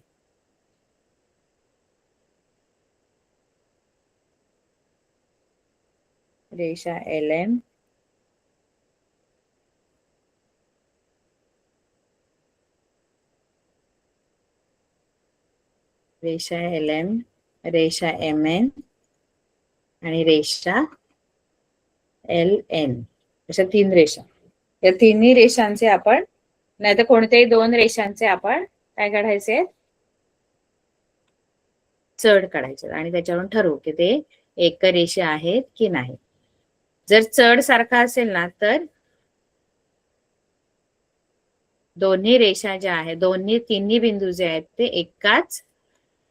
रेषा LM, रेषा LM, रेषा MN आणि रेषा LN, अशा तीन रेषा. या तिन्ही रेषांचे आपण, नाही तर कोणत्याही दोन रेषांचे आपण काय काढायचे, चढ काढायचे आणि त्याच्यावरून ठरवू की ते एक रेषे आहेत की नाही. जर चढ सारखा असेल ना तर दोन्ही रेषा ज्या आहेत, दोन्ही तिन्ही बिंदू जे आहेत ते एकाच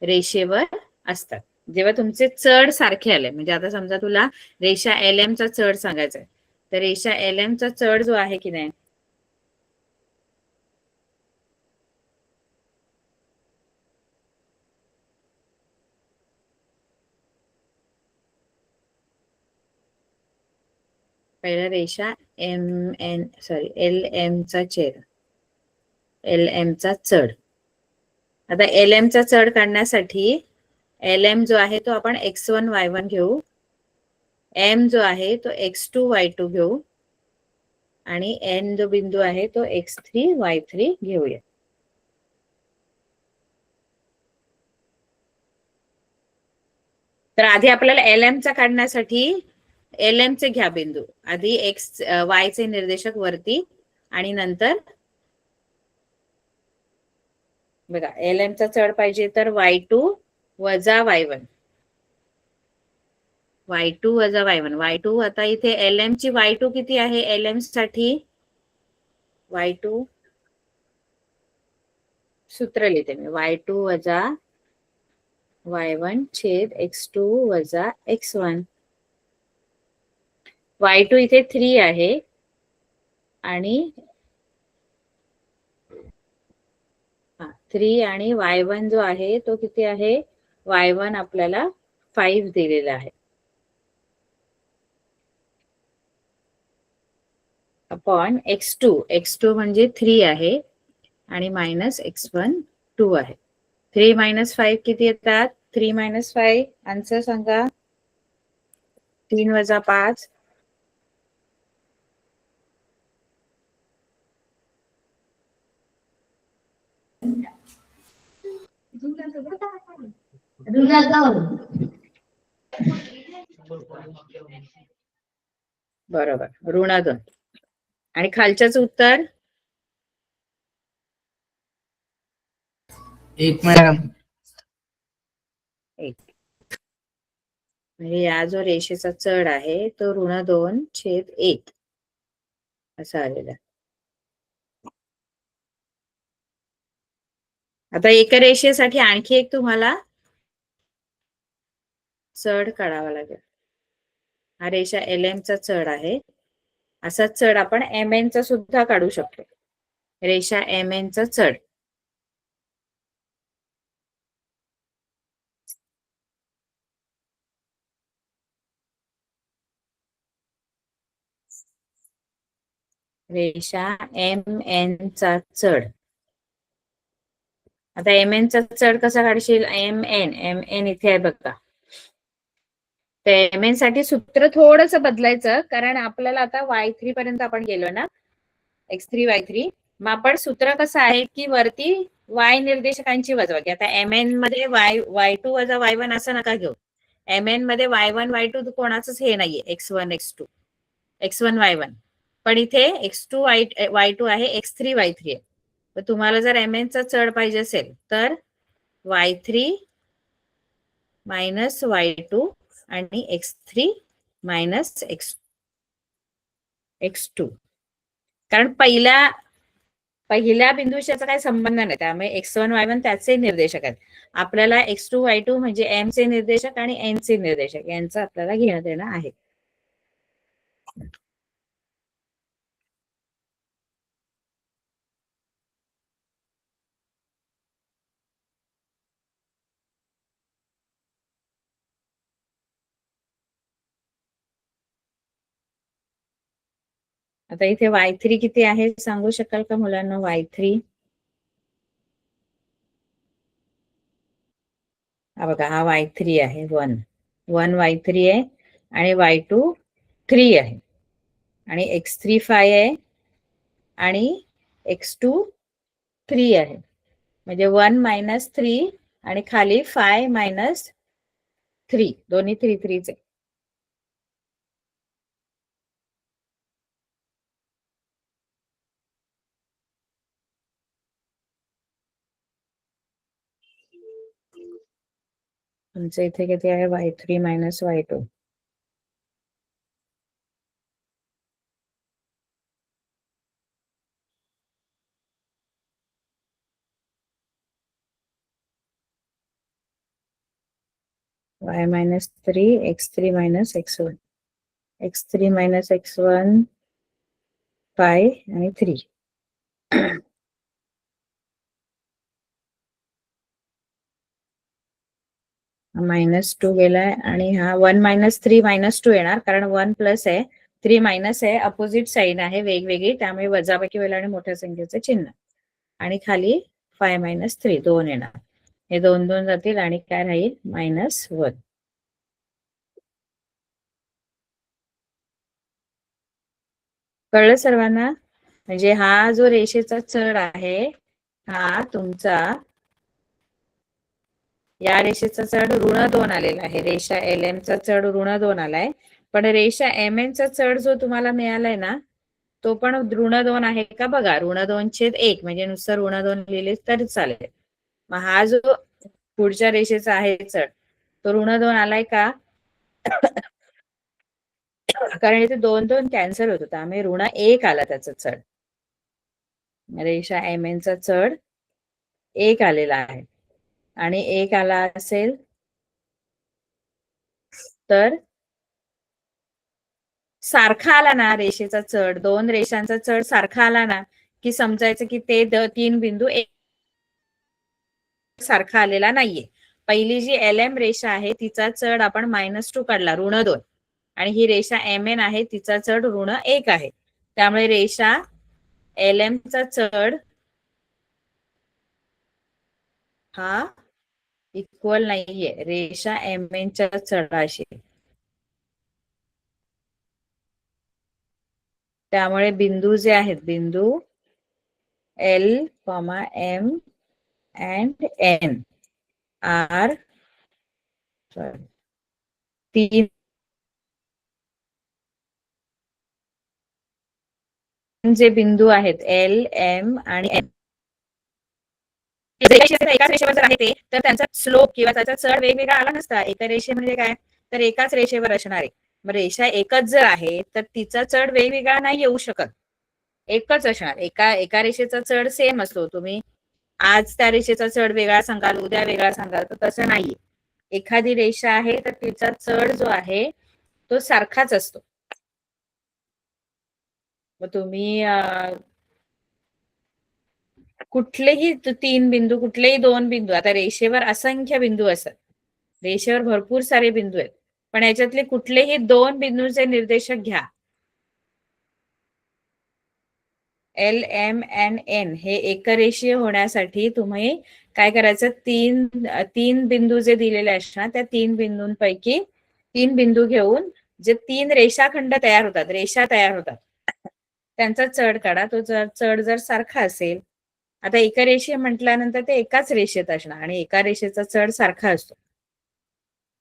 रेषेवर असतात. जेव्हा तुमचे चढ सारखे आले, म्हणजे आता समजा तुला रेषा LM चा चढ सांगायचा आहे, तर रेषा LM चा चढ जो आहे की नाही, पहिला रेषा LM चा छेद, LM चा चढ. आता LM चा चढ काढण्यासाठी LM जो आहे तो आपण x1 y1 घेऊ, M जो आहे तो x2 y2 घेऊ, आणि N जो बिंदू आहे तो x3 y3 घेऊया. तर आधी आपल्याला LM चा काढण्यासाठी LM चे घ्या बिंदू, आधी y चे निर्देशक वरती आणि नंतर बघा LM चा चढ पाहिजे तर y2 वजा y1, y2 वजा y1, y2 आता इथे LM ची y2 किती आहे, LM साठी y2 सूत्र लिहिते मी, y2 वजा y1 छेद x2 वजा x1. y2 इथे 3 आहे आणि 3 आणि y1 जो आहे तो किती आहे, y1 आपल्याला 5 दिलेला आहे, अपॉन x2 म्हणजे 3 आहे आणि मायनस x1 2 आहे. 3 मायनस 5 किती येतात, 3 मायनस 5 आन्सर सांगा, 3 वजा 5, बरोबर, ऋण 2. आणि खालच्याच उत्तर 1 मॅडम. 1. म्हणजे या जो रेषेचा चढ आहे तो ऋण 2/1 असा आलेला. आता एका रेषेसाठी आणखी एक तुम्हाला चढ काढावा लागेल. हा रेषा LM चा चढ आहे. असाच चढ आपण MN चा सुद्धा काढू शकतो. रेषा MN चा चढ. रेषा MN चा चढ. आता MN चा चढ कसा काढशील? MN इथे आहे बघा. तर MN साठी सूत्र थोडंसं बदलायचं, कारण आपल्याला आता Y3 पर्यंत आपण गेलो ना, X3 Y3. मग आपण सूत्र कसं आहे की वरती Y निर्देशकांची वजाबाकी. आता MN मध्ये Y2 वजा Y1 असं नका घेऊ. MN मध्ये Y1 Y2 कोणाचंच हे नाहीये, X1 X2 X1 Y1. पण इथे X2 Y2 आहे, X3 Y3 आहे. तर तुम्हाला जर MN चा चढ पाहिजे असेल तर Y3 मायनस Y2 आणि X3 मायनस X2. कारण पहिल्या बिंदूशी काही संबंध नाही, त्यामुळे X1 Y1 त्याचे निर्देशक आहेत. आपल्याला X2 Y2 म्हणजे M चे निर्देशक आणि N चे निर्देशक यांचं आपल्याला घेणं देणं आहे. आता इथे Y3 किती आहे सांगू शकाल का मुलांना? Y3 हा बघा, हा Y3 आहे. 1 Y3 आहे आणि Y2 3 आहे आणि X3 5 आहे आणि X2 3 आहे. म्हणजे 1 मायनस 3 आणि खाली 5 मायनस 3, दोन्ही 3 चे. तुमचं इथे किती आहे? Y3 minus Y2. Y minus 3, X3 minus X1. X3 minus X1 5 आणि 3. -2 गेलाय आणि हा 1 मायनस 3 -2 येणार, कारण 1 प्लस आहे 3 मायनस आहे, अपोजिट साईन आहे वेगवेगळी, त्यामुळे वजाबाकी होईल आणि मोठ्या संख्येचं चिन्ह. आणि खाली 5 मायनस 3 2 येणार. हे 2 2 जातील आणि काय राहील? -1. कळलं सर्वांना? म्हणजे हा जो रेषेचा चढ आहे हा तुमचा या रेषेचा चढ ऋण 2 आलेला आहे. रेषा LM चा चढ ऋण 2 आलाय. पण रेषा MN चा चढ जो तुम्हाला मिळालाय ना तो पण ऋण 2 आहे का बघा. ऋण 2/1 म्हणजे नुसतं ऋण 2 लिहिले तरी चालेल. मग हा जो पुढच्या रेषेचा आहे चढ तो ऋण 2 आलाय का? कारण इथे 2 2 कॅन्सल होत, त्यामुळे ऋण 1 आला त्याचा चढ. रेषा MN चा चढ 1 आलेला आहे. आणि 1 आला असेल तर सारखा आला ना रेषेचा चढ, 2 रेषांचा चढ सारखा आला ना की समजायचं की ते 3 बिंदू एक सारखा आलेला नाहीये. पहिली जी LM रेषा आहे तिचा चढ आपण -2 काढला, ऋण 2. आणि ही रेषा MN आहे तिचा चढ ऋण 1 आहे. त्यामुळे रेषा LM चा चढ हा इक्वल नाहीये रेषा MN च्या चढाशी. त्यामुळे बिंदू जे आहेत, बिंदू L, M and N are तीन जे बिंदू आहेत L, M आणि N एकाच रेषेवर जर आहे ते तर त्यांचा स्लोप किंवा त्याचा चढ वेगवेगळा आला नसता. एका रेषे म्हणजे काय तर एकाच रेषेवर असणार आहे. मग रेषा एकच जर आहे तर तिचा चढ वेगवेगळा नाही येऊ शकत, एकच असणार. एका रेषेचा चढ सेम असतो. तुम्ही आज त्या रेषेचा चढ वेगळा सांगाल, उद्या वेगळा सांगाल, तर तसं नाहीये. एखादी रेषा आहे तर तिचा चढ जो आहे तो सारखाच असतो. मग तुम्ही कुठलेही तीन बिंदू, कुठलेही दोन बिंदू, आता रेषेवर असंख्य बिंदू असतात, रेषेवर भरपूर सारे बिंदू आहेत, पण याच्यातले कुठलेही दोन बिंदूंचे निर्देशक घ्या, L, M and N हे एकरेषीय होण्यासाठी तुम्ही काय करायचं, तीन बिंदू जे दिलेले असणार त्या तीन बिंदूंपैकी तीन बिंदू घेऊन जे तीन रेषाखंड तयार होतात, रेषा तयार होतात, त्यांचा चढ काढा. तो चढ जर सारखा असेल, आता एका रेषीय म्हटल्यानंतर ते एकाच रेषेत असणार आणि एका रेषेचा चढ सारखा असतो.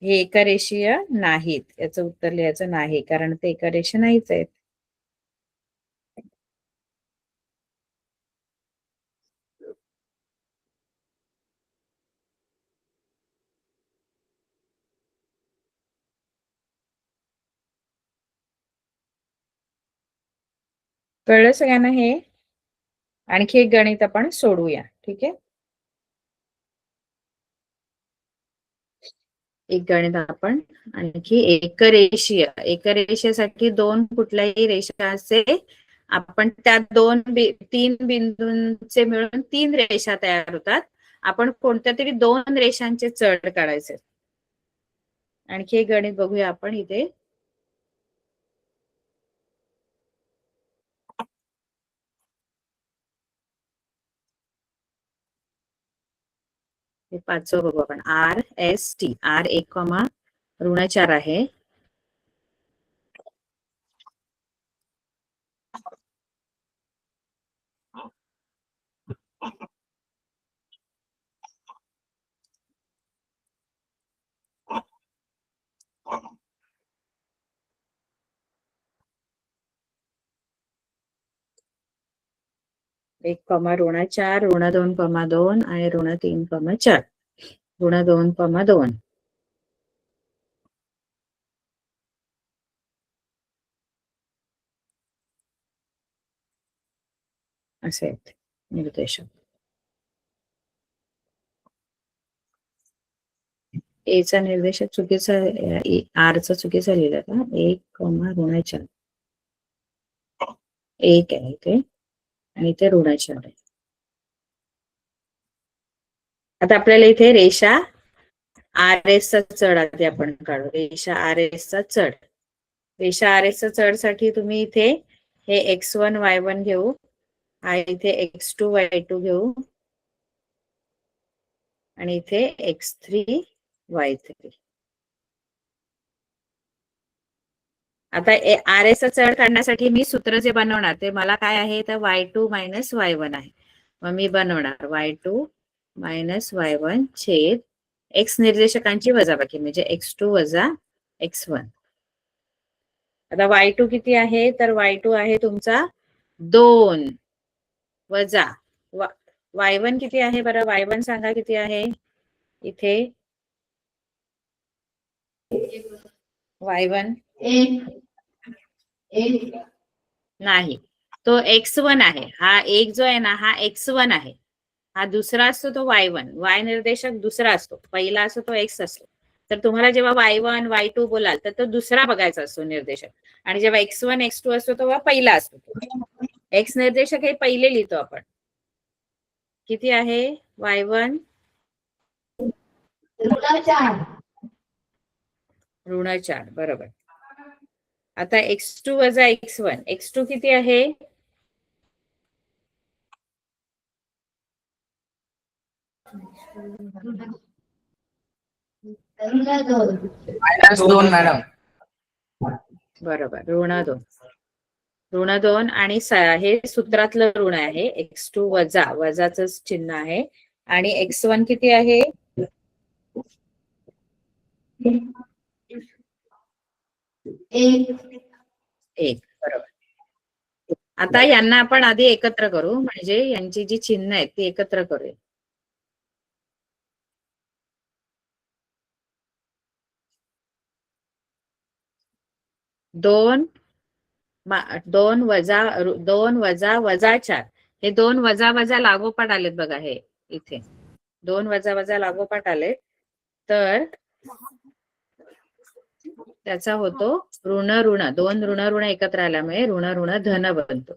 हे एका रेषीय नाहीत, याचं उत्तर लिहायचं नाही, कारण ते एका रेषीय नाहीच आहेत. कळलं सगळ्यांना हे? आणखी एक गणित आपण सोडूया, ठीक आहे. एक गणित आपण आणखी एकरेषीयसाठी दोन कुठल्याही रेषा असे आपण त्या तीन बिंदूंचे मिळून तीन रेषा तयार होतात. आपण कोणत्या तरी दोन रेषांचे चढ काढायचे. आणखी एक गणित बघूया आपण इथे. पाचवं बघू आपण. RST R 1,4 आहे. (1,4) (2,2) आणि (3,4) (2,2) असे आहेत निर्देशक. एचा निर्देशक चुकीचा, आरचा चुकीचा लिहिला का? 1,4 1 आहे ते आणि ते ऋणाचार आहे. आता आपल्याला इथे रेषा RS चा चढ आधी आपण काढू. रेषा RS चा चढ. रेषा RS चा चढ साठी तुम्ही इथे हे X1 Y1 घेऊ, हा इथे X2 Y2 घेऊ आणि इथे X3 Y3. आता RS चा चढ काढण्यासाठी मी सूत्र जे बनवणार ते मला काय आहे तर Y2 - Y1 आहे. मग मी बनवणार Y2 - Y1 छेद X निर्देशकांची वजाबाकी म्हणजे X2 वजा X1. आता Y2 किती आहे तर Y2 आहे तुमचा 2 वजा Y1 किती आहे बरं? Y1 सांगा किती आहे इथे? Y1 नाही, तो X1 आहे. हा एक जो आहे ना हा X1 आहे. हा दुसरा असतो तो Y1. Y निर्देशक दुसरा असतो, पहिला असतो तो X असतो. तर तुम्हाला जेव्हा Y1 Y2 बोलाल तर तो दुसरा बघायचा असतो निर्देशक, आणि जेव्हा X1 X2 असतो तेव्हा पहिला असतो. X निर्देशक हे पहिले लिहितो आपण. किती आहे Y1? ऋण 4 बरोबर. आता X2 वजा X1. X2 किती आहे? -2 मॅडम. बरोबर, ऋण 2 आणि हे सूत्रातलं ऋण आहे. X2 वजाच चिन्ह आहे आणि x1 किती आहे? 1. बरोबर. आता यांना आपण आधी एकत्र करू, म्हणजे यांची जी चिन्ह आहेत ती एकत्र करूया. दोन वजा 4 हे 2 वजा वजा लागोपाठ आलेत बघा. हे इथे 2 वजा वजा लागोपाठ आले तर त्याचा होतो ऋण ऋण. 2 ऋण ऋण एकत्र आल्यामुळे ऋण ऋण धन बनतो.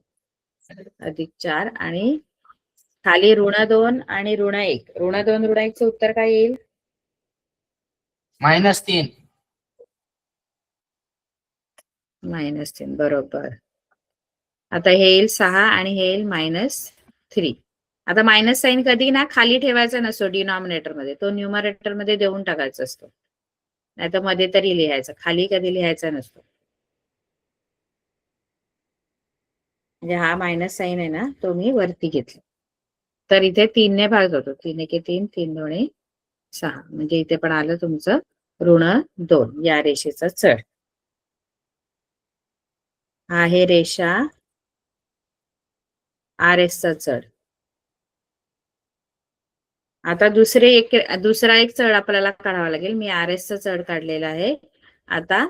+4 आणि खाली ऋण 2 आणि ऋण 1. ऋण 2 ऋण 1 चं उत्तर काय येईल? -3. -3. बरोबर. आता हे येईल 6 आणि हे येईल -3. आता मायनस साइन कधी ना खाली ठेवायचा नसतो डिनॉमिनेटर मध्ये, तो न्यूमरेटर मध्ये देऊन टाकायचा असतो, नाही तर मध्ये तरी लिहायचा, खाली कधी लिहायचा नसतो. म्हणजे हा मायनस साइन आहे ना, तो मी वरती घेतला. तर इथे 3 ने भाग होतो. 3 एके 3, 3 दोणे 6. म्हणजे इथे पण आलं तुमचं ऋण 2 या रेषेचा चढ. हा आहे रेषा RS चा चढ. आता दुसरा एक चढ आपल्याला काढावा लागेल. मी RS चा चढ काढलेला आहे. आता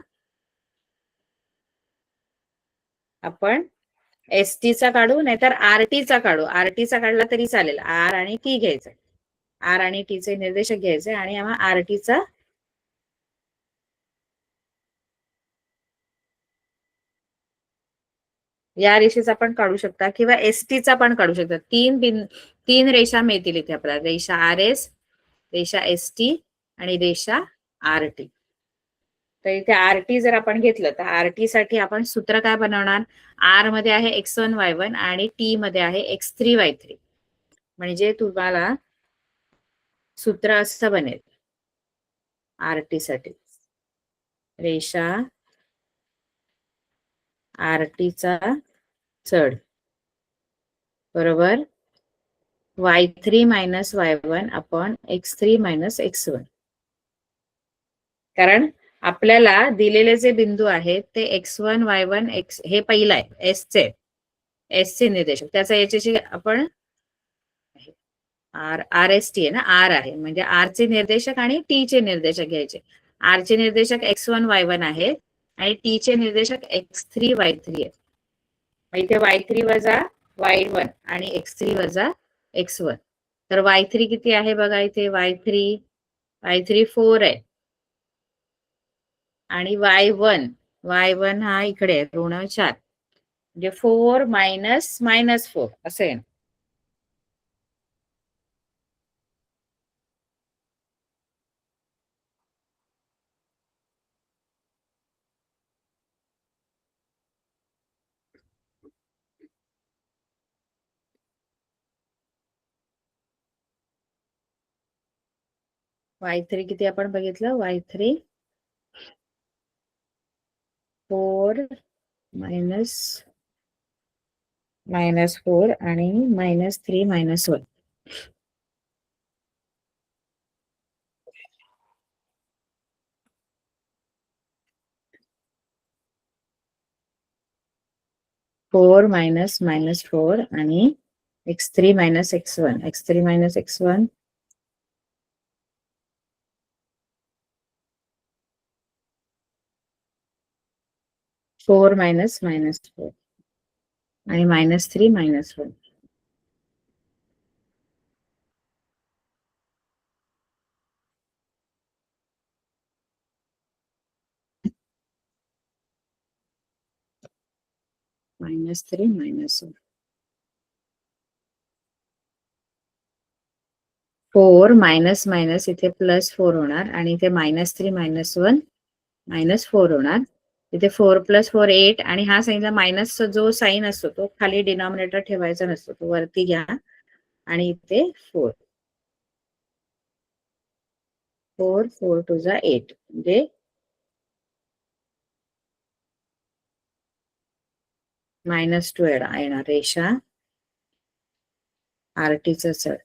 आपण ST चा काढू, नाहीतर RT चा काढू. RT चा काढला तरी चालेल. R आणि T घ्यायचं. R आणि T चे निर्देशक घ्यायचे आणि आम्हा RT चा या रेषेचा पण काढू शकता किंवा ST चा पण काढू शकता. 3 रेषा मिळतील इथे आपल्याला. रेषा RS, रेषा ST आणि रेषा RT. तर इथे RT जर आपण घेतलं तर RT साठी आपण सूत्र काय बनवणार? R मध्ये आहे x1 y1 आणि T मध्ये आहे x3 y3. म्हणजे तुम्हाला सूत्र असं बनेल RT साठी. रेषा RT चा चढ बरोबर y3 - y1 upon x3 - x1. कारण आपल्याला दिलेले जे बिंदू आहेत ते x1 y1 x हे पहिलं आहे S चे निर्देशक, त्याचा याच्याशी आपण RST आहे ना, R आहे म्हणजे R चे निर्देशक आणि T चे निर्देशक घ्यायचे. R चे निर्देशक x1 y1 आहेत आणि T चे निर्देशक x3 y3 आहेत. इथे y3 वजा y1 आणि x3 वजा x1. तर y3 किती आहे बघा इथे? y3 4 आहे आणि y1 हा इकडे आहे ऋण 4. म्हणजे 4 - -4 असं आहे. y3 किती आपण बघितलं? y3 4 -4 आणि -3 -1. -4 आणि x3 - x1. x3 - x1 4 - -4 आणि -3 -1. -3 -1. 4 इथे +4 होणार आणि इथे -3 -1 -4 होणार. इथे 4 + 4 8 आणि हा साईनला मायनस जो साईन असतो तो खाली डिनॉमिनेटर ठेवायचा नसतो, तो वरती घ्या आणि इथे 4 4 2 जा 8 म्हणजे -2 येणार रेषा RT चा चढ.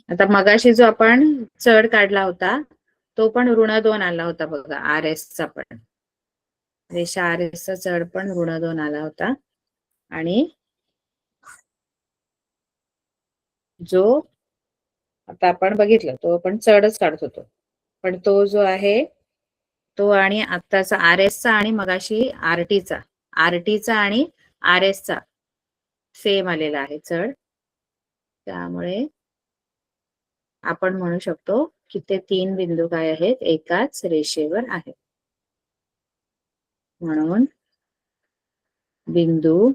आता मगाशी जो आपण चढ काढला होता तो पण ऋण 2 आला होता बघा, आर एस चा पण रेषा आर एस चा चढ पण ऋण 2 आला होता. आणि जो आता आपण बघितलं तो आपण चढच काढत होतो, पण तो जो आहे तो आणि आत्ताचा आर एस चा आणि मगाशी आरटीचा आणि आर एस चा सेम आलेला आहे चढ. त्यामुळे आपण म्हणू शकतो की ते 3 बिंदू काय आहेत, एकाच रेषेवर आहेत. म्हणून बिंदू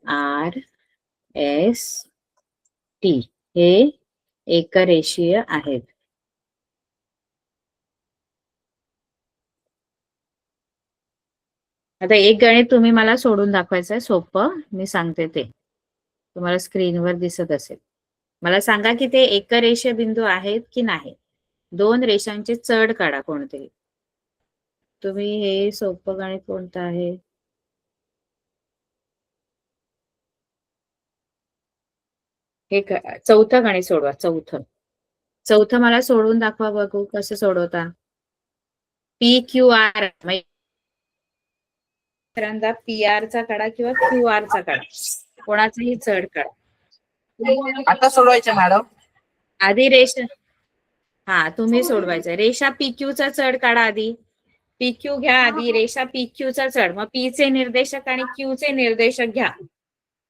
आर एस टी हे एकरेषीय आहेत. आता एक गणित तुम्ही मला सोडून दाखवायचं आहे, सोपं, मी सांगते ते तुम्हाला स्क्रीनवर दिसत असेल. मला सांगा की ते एकरेषीय बिंदू आहेत की नाही. 2 रेषांचे चढ काढा कोणते. तुम्ही हे सोपं गणित कोणतं आहे, हे चौथं गणित सोडवा. चौथं मला सोडून दाखवा बघू कसं सोडवता. P Q R P R चा काढा किंवा क्यू आर चा काढा, कोणाचाही चढ काढा. आता सोडवायचे मॅडम. आधी रेषा, हा तुम्ही सोडवायचं. रेषा PQ चा चढ काढा आधी. PQ घ्या आधी, रेषा PQ चा चढ, मग P चे निर्देशक आणि Q चे निर्देशक घ्या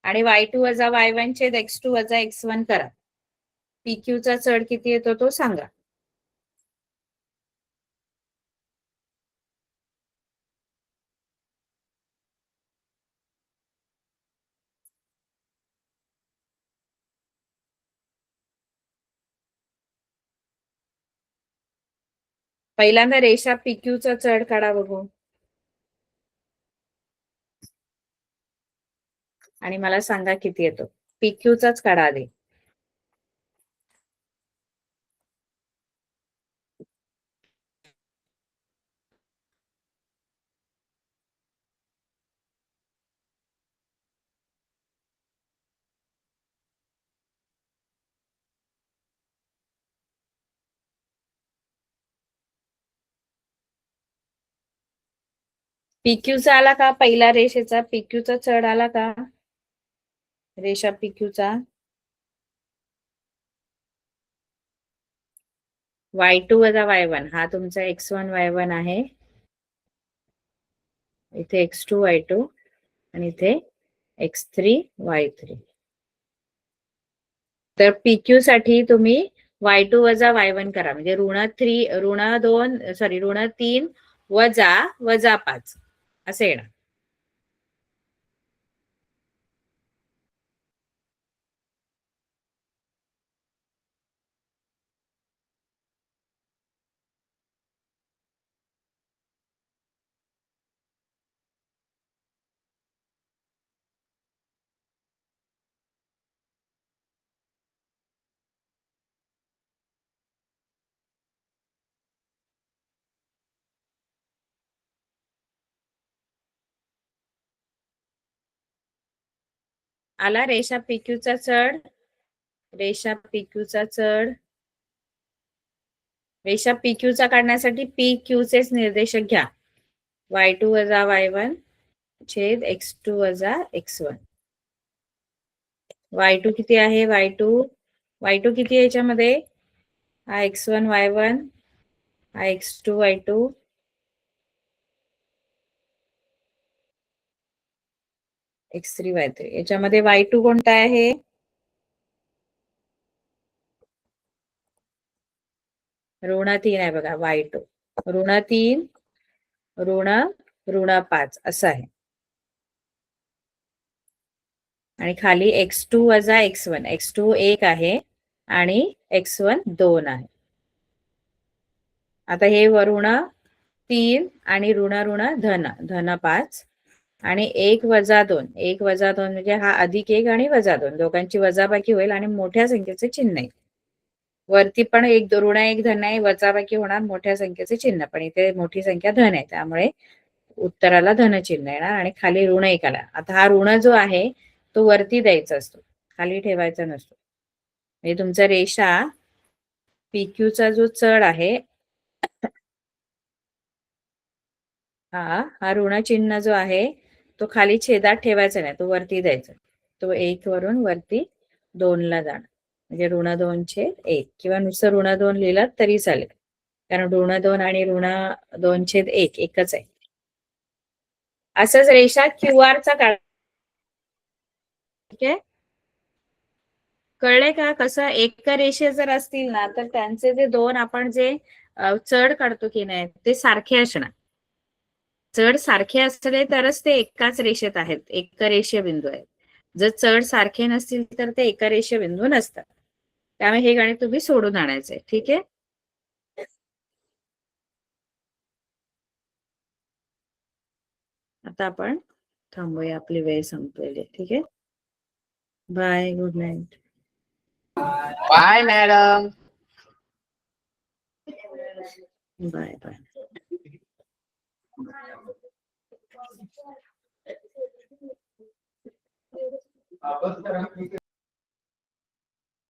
आणि y2 वजा y1 छेद x2 वजा x1 करा. PQ चा चढ किती येतो तो सांगा. पहिल्यांदा रेषा PQ चा चढ काढा बघू आणि मला सांगा किती येतो. PQ चाच काढा आधी. PQ चा आला का, पहिला रेषेचा PQ चा चढ आला का, रेषा PQ चा. y2 वजा y1 हा तुमचा x1 y1 आहे, इथे x2 y2 आणि इथे x3 y3. तर PQ साठी तुम्ही y2 वजा y1 करा, म्हणजे ऋण 3 वजा 5 असे येणार. आला रेषा PQ चा चढ, रेषा PQ चा चढ. रेषा PQ चा काढण्यासाठी PQ चेच निर्देशक घ्या, y2 वजा y1 छेद x2 वजा x1. y2 किती आहे, y2 किती आहे याच्यामध्ये, हा x1 y1 हा x2 y2 x3 y3. याच्यामध्ये y2 कोणता आहे, ऋण 3 आहे बघा y2. ऋण 3 ऋण 5 असं आहे. आणि खाली x2 वजा x1, x2 1 आहे आणि x1 2 आहे. आता हे ऋण 3 आणि ऋण धन 5 आणि 1 वजा 2 म्हणजे हा +1 आणि +2 दोघांची वजाबाकी होईल आणि मोठ्या संख्येचे चिन्ह आहे. वरती पण ऋण 1 धन आहे, वजाबाकी होणार मोठ्या संख्येचे चिन्ह, पण इथे मोठी संख्या धन आहे त्यामुळे उत्तराला धनचिन्ह येणार आणि खाली ऋण 1 आला. आता हा ऋण जो आहे तो वरती द्यायचा असतो, खाली ठेवायचा नसतो. म्हणजे तुमचा रेषा PQ जो चढ आहे हा ऋण चिन्ह जो आहे तो खाली छेदात ठेवायचा नाही, तो वरती द्यायचा. तो 1 वरून वरती 2 ला जाणार, म्हणजे ऋण 2/1 किंवा नुसतं ऋण 2 लिहिलं तरी चालेल, कारण ऋण 2 आणि ऋण 2/1 एकच आहे. असंच रेषा QR चा काढ. ठीक आहे, कळले का कसं? एक रेषे जर असतील ना तर त्यांचे जे दोन आपण जे चढ काढतो की नाही ते सारखे असणार. चढ सारखे असले तरच ते एकाच रेषेत आहेत, एक रेषीय बिंदू आहेत. जर चढ सारखे नसतील तर ते एका रेषीय बिंदू नसतात. त्यामुळे हे गणित तुम्ही सोडून आणायचंय. ठीक आहे, आता आपण थांबूया, आपली वेळ संपलेली. ठीक आहे, bye, good night. Bye madam. Bye bye.